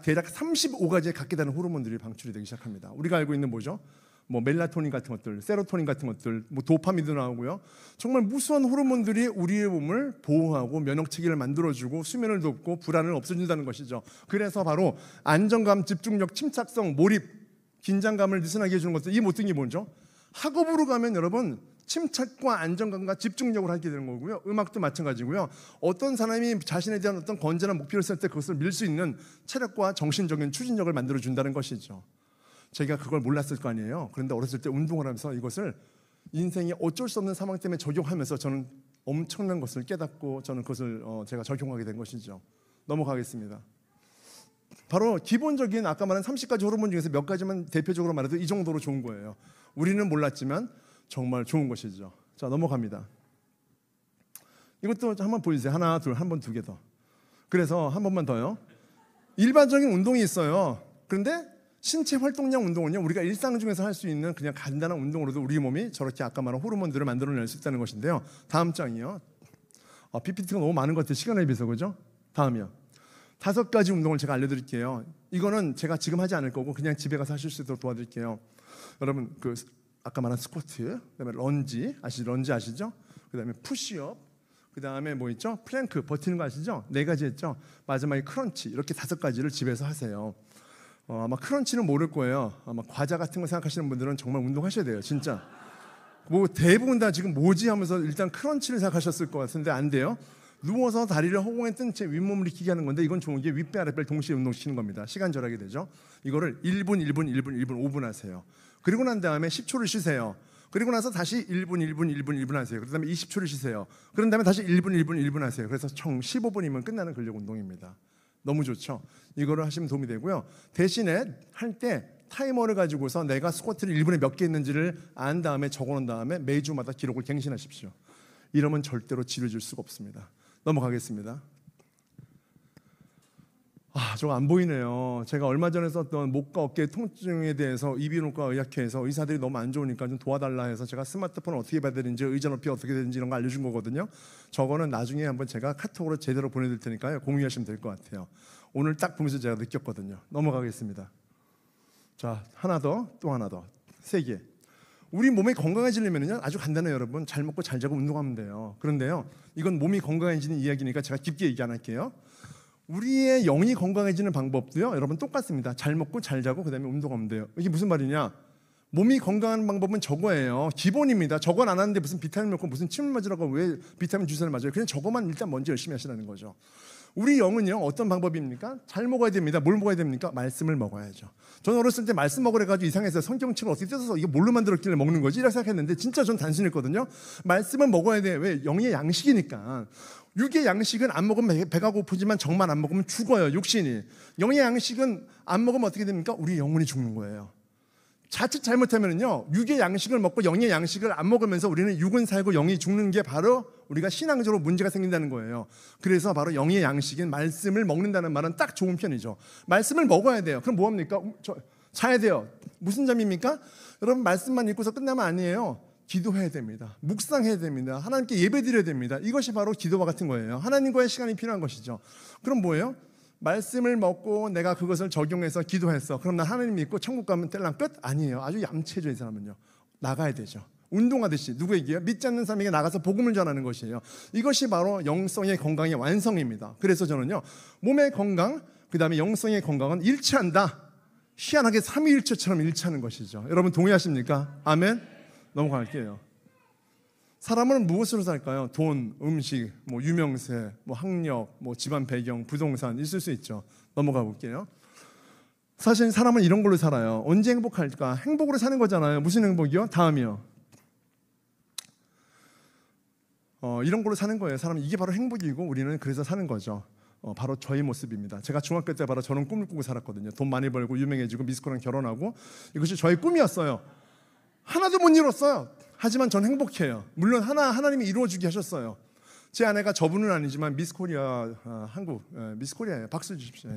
A: 대략 35가지의 각기 다른 호르몬들이 방출이 되기 시작합니다. 우리가 알고 있는 뭐죠? 뭐 멜라토닌 같은 것들, 세로토닌 같은 것들, 뭐 도파민도 나오고요. 정말 무수한 호르몬들이 우리의 몸을 보호하고 면역 체계를 만들어주고 수면을 돕고 불안을 없애준다는 것이죠. 그래서 바로 안정감, 집중력, 침착성, 몰입, 긴장감을 느슨하게 해주는 것들, 이 모든 게 뭐죠? 학업으로 가면 여러분 침착과 안정감과 집중력을 하게 되는 거고요. 음악도 마찬가지고요. 어떤 사람이 자신에 대한 어떤 건전한 목표를 쓸 때 그것을 밀 수 있는 체력과 정신적인 추진력을 만들어준다는 것이죠. 제가 그걸 몰랐을 거 아니에요. 그런데 어렸을 때 운동을 하면서 이것을 인생이 어쩔 수 없는 상황 때문에 적용하면서 저는 엄청난 것을 깨닫고 저는 그것을 제가 적용하게 된 것이죠. 넘어가겠습니다. 바로 기본적인 아까 말한 30가지 호르몬 중에서 몇 가지만 대표적으로 말해도 이 정도로 좋은 거예요. 우리는 몰랐지만 정말 좋은 것이죠. 자, 넘어갑니다. 이것도 한번 보여주세요. 하나, 둘, 한 번, 두 개 더. 그래서 한 번만 더요. 일반적인 운동이 있어요. 그런데 신체 활동량 운동은요, 우리가 일상 중에서 할 수 있는 그냥 간단한 운동으로도 우리 몸이 저렇게 아까 말한 호르몬들을 만들어낼 수 있다는 것인데요. 다음 장이요. PPT가 너무 많은 것 같아요. 시간에 비해서. 그죠? 다음이요. 5가지 운동을 제가 알려드릴게요. 이거는 제가 지금 하지 않을 거고 그냥 집에 가서 하실 수 있도록 도와드릴게요. 여러분 그 아까 말한 스쿼트, 그다음에 런지 아시죠? 그다음에 푸시업, 그다음에 뭐 있죠? 플랭크, 버티는 거 아시죠? 4가지 했죠? 마지막에 크런치, 이렇게 5가지를 집에서 하세요. 아마 크런치는 모를 거예요. 아마 과자 같은 거 생각하시는 분들은 정말 운동하셔야 돼요. 진짜. 뭐 대부분 다 지금 뭐지 하면서 일단 크런치를 생각하셨을 것 같은데 안 돼요. 누워서 다리를 허공에 뜬 채 윗몸을 익히게 하는 건데 이건 좋은 게 윗배 아랫배를 동시에 운동시키는 겁니다. 시간 절약이 되죠. 이거를 1분, 1분, 1분, 1분, 5분 하세요. 그리고 난 다음에 10초를 쉬세요. 그리고 나서 다시 1분, 1분, 1분, 1분 하세요. 그 다음에 20초를 쉬세요. 그런 다음에 다시 1분, 1분, 1분 하세요. 그래서 총 15분이면 끝나는 근력 운동입니다. 너무 좋죠. 이거를 하시면 도움이 되고요. 대신에 할 때 타이머를 가지고서 내가 스쿼트를 1분에 몇 개 했는지를 안 다음에 적어놓은 다음에 매주마다 기록을 갱신하십시오. 이러면 절대로 지루해질 수가 없습니다. 넘어가겠습니다. 저거 안 보이네요. 제가 얼마 전에 썼던 목과 어깨 통증에 대해서 이비인후과 의학회에서 의사들이 너무 안 좋으니까 좀 도와달라 해서 제가 스마트폰을 어떻게 봐야 되는지, 의자 높이 어떻게 되는지 이런 거 알려준 거거든요. 저거는 나중에 한번 제가 카톡으로 제대로 보내드릴 테니까요. 공유하시면 될 것 같아요. 오늘 딱 보면서 제가 느꼈거든요. 넘어가겠습니다. 자, 하나 더, 또 하나 더. 3개. 우리 몸이 건강해지려면요 아주 간단해요. 여러분, 잘 먹고 잘 자고 운동하면 돼요. 그런데요, 이건 몸이 건강해지는 이야기니까 제가 깊게 얘기 안 할게요. 우리의 영이 건강해지는 방법도요 여러분 똑같습니다. 잘 먹고 잘 자고 그 다음에 운동하면 돼요. 이게 무슨 말이냐, 몸이 건강한 방법은 저거예요. 기본입니다. 저건 안 하는데 무슨 비타민 먹고 무슨 침을 맞으라고 왜 비타민 주사를 맞아요. 그냥 저거만 일단 먼저 열심히 하시라는 거죠. 우리 영은요 어떤 방법입니까? 잘 먹어야 됩니다. 뭘 먹어야 됩니까? 말씀을 먹어야죠. 저는 어렸을 때 말씀 먹으래 가지고 이상했어요. 성경책을 어떻게 뜯어서 이게 뭘로 만들었길래 먹는 거지? 이렇게 생각했는데 진짜 전 단순했거든요. 말씀을 먹어야 돼. 왜? 영의 양식이니까. 육의 양식은 안 먹으면 배가 고프지만 정만 안 먹으면 죽어요. 육신이. 영의 양식은 안 먹으면 어떻게 됩니까? 우리 영혼이 죽는 거예요. 자칫 잘못하면요 육의 양식을 먹고 영의 양식을 안 먹으면서 우리는 육은 살고 영이 죽는 게 바로 우리가 신앙적으로 문제가 생긴다는 거예요. 그래서 바로 영의 양식인 말씀을 먹는다는 말은 딱 좋은 편이죠. 말씀을 먹어야 돼요. 그럼 뭐합니까? 자야 돼요. 무슨 잠입니까? 여러분, 말씀만 읽고서 끝나면 아니에요. 기도해야 됩니다. 묵상해야 됩니다. 하나님께 예배드려야 됩니다. 이것이 바로 기도와 같은 거예요. 하나님과의 시간이 필요한 것이죠. 그럼 뭐예요? 말씀을 먹고 내가 그것을 적용해서 기도했어. 그럼 나 하나님 믿고 천국 가면 뗄랑 끝? 아니에요. 아주 얌체죠. 이 사람은요. 나가야 되죠. 운동하듯이. 누구에게요? 믿지 않는 사람에게 나가서 복음을 전하는 것이에요. 이것이 바로 영성의 건강의 완성입니다. 그래서 저는요 몸의 건강, 그 다음에 영성의 건강은 일치한다. 희한하게 삼위일체처럼 일치하는 것이죠. 여러분 동의하십니까? 아멘. 넘어갈게요. 사람은 무엇으로 살까요? 돈, 음식, 뭐 유명세, 뭐 학력, 뭐 집안 배경, 부동산 있을 수 있죠. 넘어가 볼게요. 사실 사람은 이런 걸로 살아요. 언제 행복할까? 행복으로 사는 거잖아요. 무슨 행복이요? 다음이요. 이런 걸로 사는 거예요. 사람은 이게 바로 행복이고 우리는 그래서 사는 거죠. 바로 저의 모습입니다. 제가 중학교 때 바로 저런 꿈을 꾸고 살았거든요. 돈 많이 벌고 유명해지고 미스코랑 결혼하고 이것이 저의 꿈이었어요. 하나도 못 이뤘어요. 하지만 전 행복해요. 물론 하나님이 이루어주게 하셨어요. 제 아내가 저분은 아니지만 미스코리아 한국 미스코리아예요. 박수 주십시오.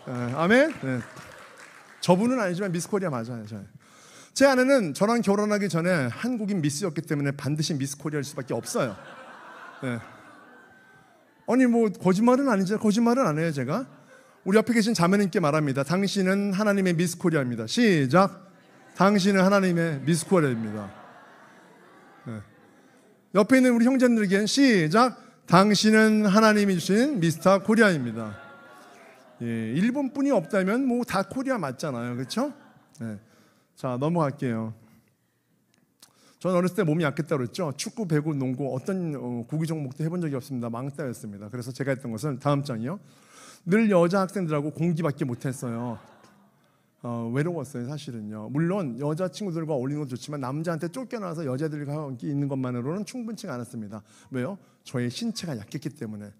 A: 아멘. 네. 저분은 아니지만 미스코리아 맞아요. 제 아내는 저랑 결혼하기 전에 한국인 미스였기 때문에 반드시 미스코리아일 수밖에 없어요. 네. 아니 뭐 거짓말은 아니죠. 거짓말은 안 해요. 제가 우리 옆에 계신 자매님께 말합니다. 당신은 하나님의 미스코리아입니다. 시작. 당신은 하나님의 미스코리아입니다. 네. 옆에 있는 우리 형제들에게는 시작. 당신은 하나님이 주신 미스터 코리아입니다. 예, 일본뿐이 없다면 뭐 다 코리아 맞잖아요. 그렇죠? 네. 자, 넘어갈게요. 저는 어렸을 때 몸이 약했다고 그랬죠. 축구, 배구, 농구 어떤 구기 종목도 해본 적이 없습니다. 망따였습니다. 그래서 제가 했던 것은 다음 장이요. 늘 여자 학생들하고 공기밖에 못했어요. 외로웠어요. 사실은요. 물론 여자 친구들과 어울리는 것도 좋지만 남자한테 쫓겨나서 여자들과 있는 것만으로는 충분치 않았습니다. 왜요? 저의 신체가 약했기 때문에.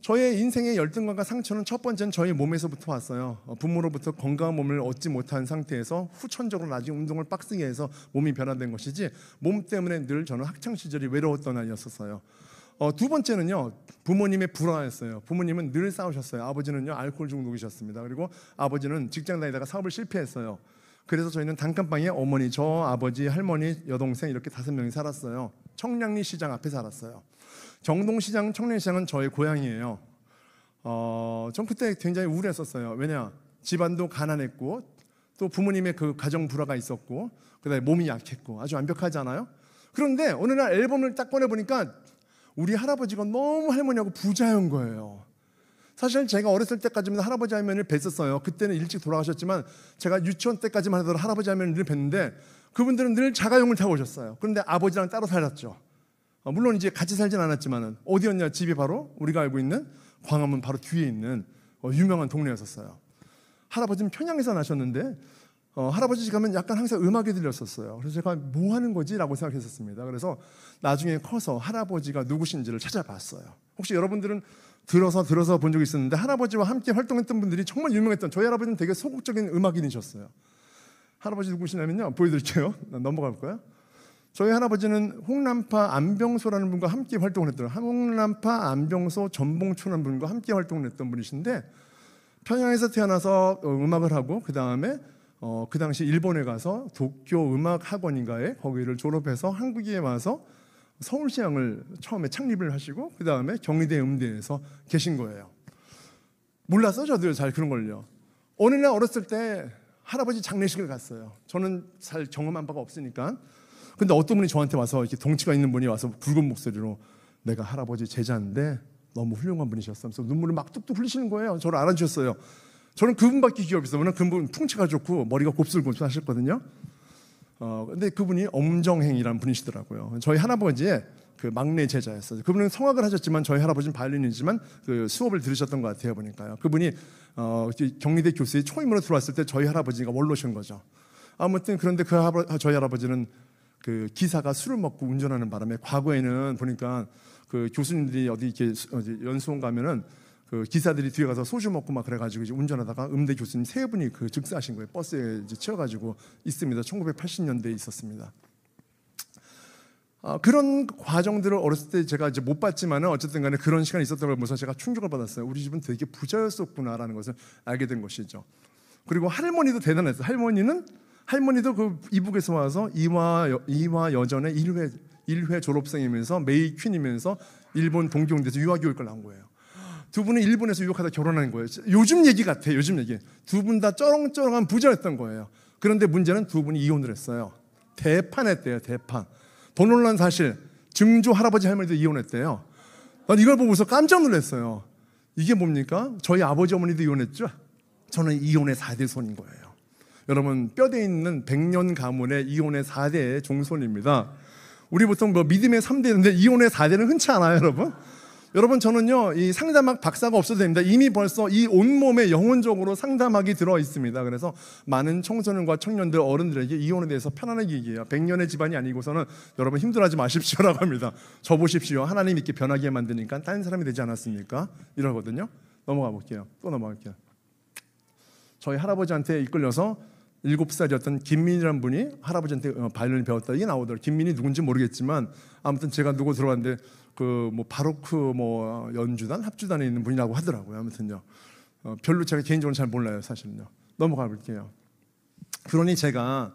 A: 저의 인생의 열등감과 상처는 첫 번째는 저희 몸에서부터 왔어요. 부모로부터 건강한 몸을 얻지 못한 상태에서 후천적으로 나중에 운동을 빡세게 해서 몸이 변화된 것이지 몸 때문에 늘 저는 학창시절이 외로웠던 아이였었어요. 두 번째는요, 부모님의 불화였어요. 부모님은 늘 싸우셨어요. 아버지는요 알코올 중독이셨습니다. 그리고 아버지는 직장 다니다가 사업을 실패했어요. 그래서 저희는 단칸방에 어머니, 저 아버지, 할머니, 여동생 이렇게 5명이 살았어요. 청량리 시장 앞에 살았어요. 경동시장, 청량시장은 저의 고향이에요. 전 그때 굉장히 우울했었어요. 왜냐? 집안도 가난했고 또 부모님의 그 가정 불화가 있었고 그다음에 몸이 약했고 아주 완벽하지 않아요? 그런데 어느 날 앨범을 딱 꺼내보니까 우리 할아버지가 너무 할머니하고 부자인 거예요. 사실 제가 어렸을 때까지만 할아버지 할머니를 뵀었어요. 그때는 일찍 돌아가셨지만 제가 유치원 때까지만 하더라도 할아버지 할머니를 뵀는데 그분들은 늘 자가용을 타고 오셨어요. 그런데 아버지랑 따로 살았죠. 물론 이제 같이 살진 않았지만은 어디였냐? 집이 바로 우리가 알고 있는 광화문 바로 뒤에 있는 유명한 동네였었어요. 할아버지는 평양에서 나셨는데 할아버지 집 가면 약간 항상 음악이 들렸었어요. 그래서 제가 뭐 하는 거지? 라고 생각했었습니다. 그래서 나중에 커서 할아버지가 누구신지를 찾아봤어요. 혹시 여러분들은 들어서 본 적이 있었는데 할아버지와 함께 활동했던 분들이 정말 유명했던, 저희 할아버지는 되게 소극적인 음악인이셨어요. 할아버지 누구시냐면요, 보여드릴게요. 넘어가 볼까요? 저희 할아버지는 홍남파 안병소라는 분과 함께 활동을 했던, 홍남파 안병소 전봉초라는 분과 함께 활동을 했던 분이신데, 평양에서 태어나서 음악을 하고 그 다음에 그 당시 일본에 가서 도쿄 음악 학원인가에 거기를 졸업해서 한국에 와서 서울시향을 처음에 창립을 하시고 그 다음에 경희대 음대에서 계신 거예요. 몰랐어요, 저도 잘 그런 걸요. 어느 날 어렸을 때 할아버지 장례식을 갔어요. 저는 잘 경험한 바가 없으니까. 근데 어떤 분이 저한테 와서, 이렇게 덩치가 있는 분이 와서 굵은 목소리로 내가 할아버지 제자인데 너무 훌륭한 분이셨어. 눈물을 막 뚝뚝 흘리시는 거예요. 저를 알아주셨어요. 저는 그분밖에 기억이 없어요. 왜냐면 그분 풍채가 좋고 머리가 곱슬고 하셨거든요. 근데 그분이 엄정행이라는 분이시더라고요. 저희 할아버지의 그 막내 제자였어요. 그분은 성악을 하셨지만 저희 할아버지는 바이올린이지만 그 수업을 들으셨던 것 같아요, 보니까요. 그분이 경희대 교수의 초임으로 들어왔을 때 저희 할아버지가 원로신 거죠. 아무튼 그런데 저희 할아버지는 그 기사가 술을 먹고 운전하는 바람에, 과거에는 보니까 그 교수님들이 어디 이렇게 연수원 가면은 그 기사들이 뒤에 가서 소주 먹고 막 그래가지고 이제 운전하다가 음대 교수님 세 분이 그 즉사하신 거예요. 버스에 이제 치여가지고 있습니다. 1980년대에 있었습니다. 그런 과정들을 어렸을 때 제가 이제 못 봤지만은 어쨌든 간에 그런 시간이 있었던 걸 보면서 제가 충격을 받았어요. 우리 집은 되게 부자였었구나라는 것을 알게 된 것이죠. 그리고 할머니도 대단했어요. 할머니도 그 이북에서 와서 이화 여전의 1회 졸업생이면서 메이 퀸이면서 일본 동경대에서 유아교육을 나온 거예요. 두 분은 일본에서 유학하다 결혼한 거예요. 요즘 얘기 같아요. 요즘 얘기. 두 분 다 쩌렁쩌렁한 부자였던 거예요. 그런데 문제는 두 분이 이혼을 했어요. 대판했대요. 대판. 더 놀라운 사실, 증조 할아버지 할머니도 이혼했대요. 난 이걸 보고서 깜짝 놀랐어요. 이게 뭡니까? 저희 아버지 어머니도 이혼했죠? 저는 이혼의 4대 손인 거예요. 여러분, 뼈대 있는 100년 가문의 이혼의 4대의 종손입니다. 우리 보통 뭐 믿음의 3대인데 이혼의 4대는 흔치 않아요, 여러분. 여러분, 저는요, 이 상담학 박사가 없어도 됩니다. 이미 벌써 이 온몸에 영혼적으로 상담학이 들어 있습니다. 그래서 많은 청소년과 청년들, 어른들에게 이혼에 대해서 편안하게 얘기해요. 100년의 집안이 아니고서는 여러분 힘들어하지 마십시오라고 합니다. 저 보십시오. 하나님 이렇게 변하게 만드니까 다른 사람이 되지 않았습니까? 이러거든요. 넘어가 볼게요. 또 넘어갈게요. 저희 할아버지한테 이끌려서 7살이었던 김민이라는 분이 할아버지한테 바이올린 배웠다. 이게 나오더라고요. 김민이 누군지 모르겠지만 아무튼 제가 누구 들어봤는데 그 뭐 바로크 뭐 연주단, 합주단에 있는 분이라고 하더라고요. 아무튼요. 별로 제가 개인적으로 잘 몰라요, 사실은요. 넘어가 볼게요. 그러니 제가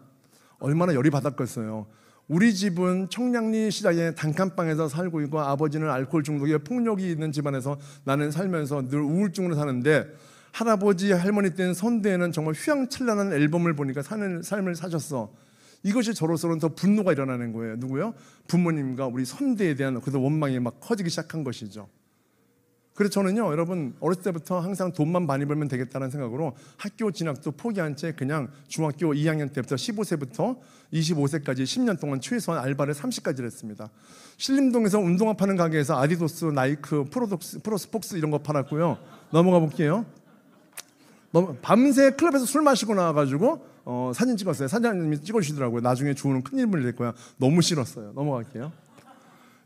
A: 얼마나 열이 받았겠어요. 우리 집은 청량리 시장의 단칸방에서 살고 있고 아버지는 알코올 중독에 폭력이 있는 집안에서 나는 살면서 늘 우울증으로 사는데, 할아버지 할머니 때는 선대에는 정말 휘황찬란한 앨범을 보니까 사는 삶을 사셨어. 이것이 저로서는 더 분노가 일어나는 거예요. 누구요? 부모님과 우리 선대에 대한 그 원망이 막 커지기 시작한 것이죠. 그래서 저는요, 여러분, 어렸을 때부터 항상 돈만 많이 벌면 되겠다는 생각으로 학교 진학도 포기한 채 그냥 중학교 2학년 때부터 15세부터 25세까지 10년 동안 최소한 알바를 30가지를 했습니다. 신림동에서 운동화 파는 가게에서 아디도스, 나이크, 프로스폭스 이런 거 팔았고요. 넘어가 볼게요. 밤새 클럽에서 술 마시고 나와가지고 사진 찍었어요. 사장님이 찍어주시더라고요. 나중에 주우는 큰일을 낼 거야. 너무 싫었어요. 넘어갈게요.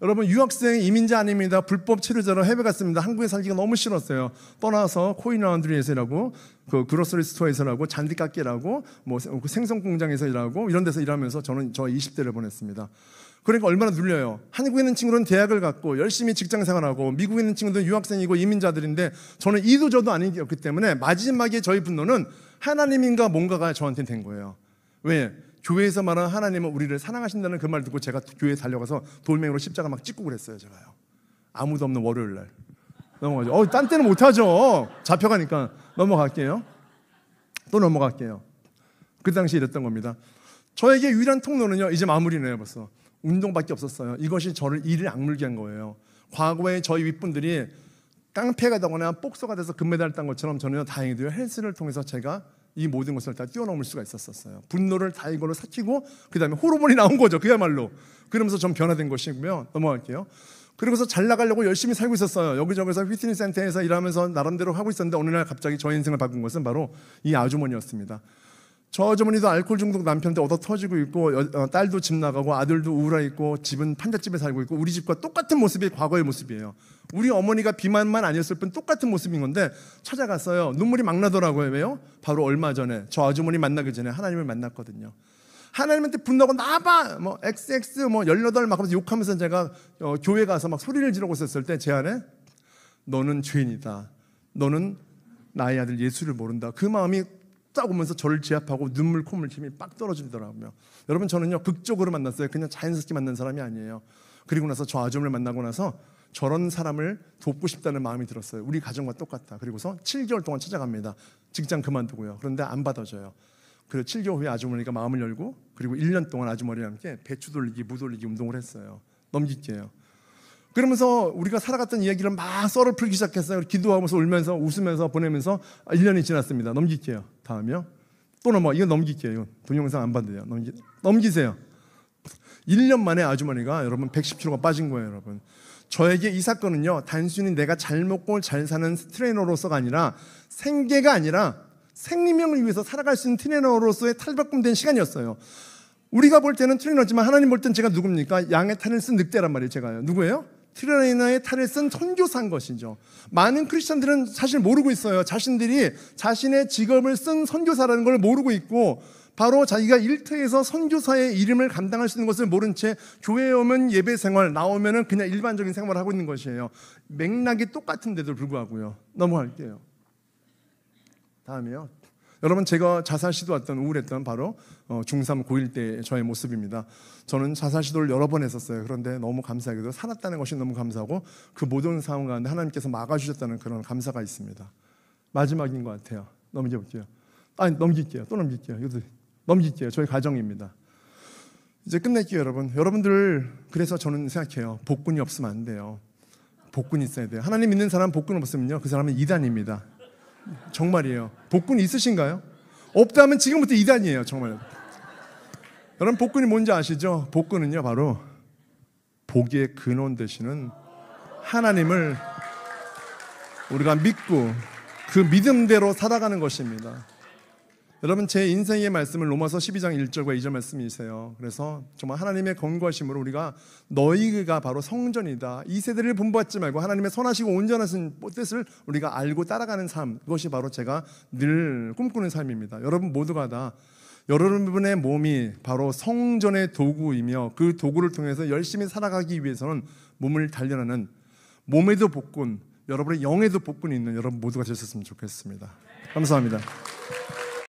A: 여러분, 유학생 이민자 아닙니다. 불법 체류자로 해외 갔습니다. 한국에 살기가 너무 싫었어요. 떠나서 코인 라운드리에서 일하고, 그 그로서리 스토어에서 일하고, 잔디 깎기라고, 뭐 생선 공장에서 일하고, 이런 데서 일하면서 저는 저 20대를 보냈습니다. 그러니까 얼마나 눌려요. 한국에 있는 친구는 대학을 갔고 열심히 직장 생활하고, 미국에 있는 친구들은 유학생이고 이민자들인데 저는 이도 저도 아니었기 때문에 마지막에 저희 분노는 하나님인가 뭔가가 저한테 된 거예요. 왜? 교회에서 말하는 하나님은 우리를 사랑하신다는 그 말 듣고 제가 교회에 달려가서 돌멩이로 십자가 막 찍고 그랬어요. 제가요. 아무도 없는 월요일 날. 넘어가죠. 딴 때는 못하죠. 잡혀가니까. 넘어갈게요. 또 넘어갈게요. 그 당시 이랬던 겁니다. 저에게 유일한 통로는요, 이제 마무리네요. 벌써 운동밖에 없었어요. 이것이 저를 이를 악물게 한 거예요. 과거에 저희 윗분들이 깡패가 되거나 복서가 돼서 금메달을 딴 것처럼 저는 다행히도 헬스를 통해서 제가 이 모든 것을 다 뛰어넘을 수가 있었어요. 분노를 다 이걸로 삭히고 그 다음에 호르몬이 나온 거죠. 그야말로. 그러면서 좀 변화된 것이고요. 넘어갈게요. 그러고서 잘 나가려고 열심히 살고 있었어요. 여기저기서 피트니스 센터에서 일하면서 나름대로 하고 있었는데 어느 날 갑자기 저 인생을 바꾼 것은 바로 이 아주머니였습니다. 저 아주머니도 알코올 중독 남편한테 얻어 터지고 있고 딸도 집 나가고 아들도 우울해 있고 집은 판잣집에 살고 있고 우리 집과 똑같은 모습이 과거의 모습이에요. 우리 어머니가 비만만 아니었을 뿐 똑같은 모습인 건데 찾아갔어요. 눈물이 막 나더라고요. 왜요? 바로 얼마 전에 저 아주머니 만나기 전에 하나님을 만났거든요. 하나님한테 분노하고 나봐 뭐 XX 뭐 18 막 하면서 욕하면서 제가 교회 가서 막 소리를 지르고 있었을 때 제 안에 너는 죄인이다. 너는 나의 아들 예수를 모른다. 그 마음이 딱 오면서 저를 제압하고 눈물 콧물 힘이 빡 떨어지더라고요. 여러분 저는요 극적으로 만났어요. 그냥 자연스럽게 만난 사람이 아니에요. 그리고 나서 저 아줌을 만나고 나서 저런 사람을 돕고 싶다는 마음이 들었어요. 우리 가정과 똑같다. 그리고서 7개월 동안 찾아갑니다. 직장 그만두고요. 그런데 안 받아줘요. 그래서 7개월 후에 아주머니가 마음을 열고 그리고 1년 동안 아주머니와 함께 배추 돌리기, 무 돌리기 운동을 했어요. 넘길게요. 그러면서 우리가 살아갔던 이야기를 막 썰을 풀기 시작했어요. 기도하면서 울면서 웃으면서 보내면서 1년이 지났습니다. 넘길게요. 다음이요. 또 넘어. 이거 넘길게요. 이거 동영상 안 받아요. 넘기세요. 1년 만에 아주머니가 여러분 110kg가 빠진 거예요. 여러분. 저에게 이 사건은요 단순히 내가 잘 먹고 잘 사는 트레이너로서가 아니라 생계가 아니라 생명을 위해서 살아갈 수 있는 트레이너로서의 탈바꿈된 시간이었어요. 우리가 볼 때는 트레이너지만 하나님 볼 때는 제가 누굽니까? 양의 탈을 쓴 늑대란 말이에요. 제가요. 누구예요? 트레이너의 탈을 쓴 선교사인 것이죠. 많은 크리스천들은 사실 모르고 있어요. 자신들이 자신의 직업을 쓴 선교사라는 걸 모르고 있고 바로 자기가 일터에서 선교사의 이름을 감당할 수 있는 것을 모른 채 교회에 오면 예배 생활, 나오면 그냥 일반적인 생활을 하고 있는 것이에요. 맥락이 똑같은데도 불구하고요. 넘어갈게요. 다음이요. 여러분 제가 자살 시도했던 우울했던 바로 중3 고1 때 저의 모습입니다. 저는 자살 시도를 여러 번 했었어요. 그런데 너무 감사하게도 살았다는 것이 너무 감사하고 그 모든 상황 가운데 하나님께서 막아주셨다는 그런 감사가 있습니다. 마지막인 것 같아요. 넘겨볼게요. 아니 넘길게요. 또 넘길게요. 이것도 넘길게요. 저희 가정입니다. 이제 끝낼게요. 여러분들 그래서 저는 생각해요. 복군이 없으면 안 돼요. 복군이 있어야 돼요. 하나님 믿는 사람 복군 없으면요 그 사람은 이단입니다. 정말이에요. 복군이 있으신가요? 없다면 지금부터 이단이에요. 정말. 여러분 복군이 뭔지 아시죠? 복군은요 바로 복의 근원 되시는 하나님을 우리가 믿고 그 믿음대로 살아가는 것입니다. 여러분 제 인생의 말씀을 로마서 12장 1절과 2절 말씀이세요. 그래서 정말 하나님의 권고하심으로 우리가 너희가 바로 성전이다. 이 세대를 본받지 말고 하나님의 선하시고 온전하신 뜻을 우리가 알고 따라가는 삶, 그것이 바로 제가 늘 꿈꾸는 삶입니다. 여러분 모두가 다 여러분의 몸이 바로 성전의 도구이며 그 도구를 통해서 열심히 살아가기 위해서는 몸을 단련하는 몸에도 복군, 여러분의 영에도 복군이 있는 여러분 모두가 되셨으면 좋겠습니다. 감사합니다.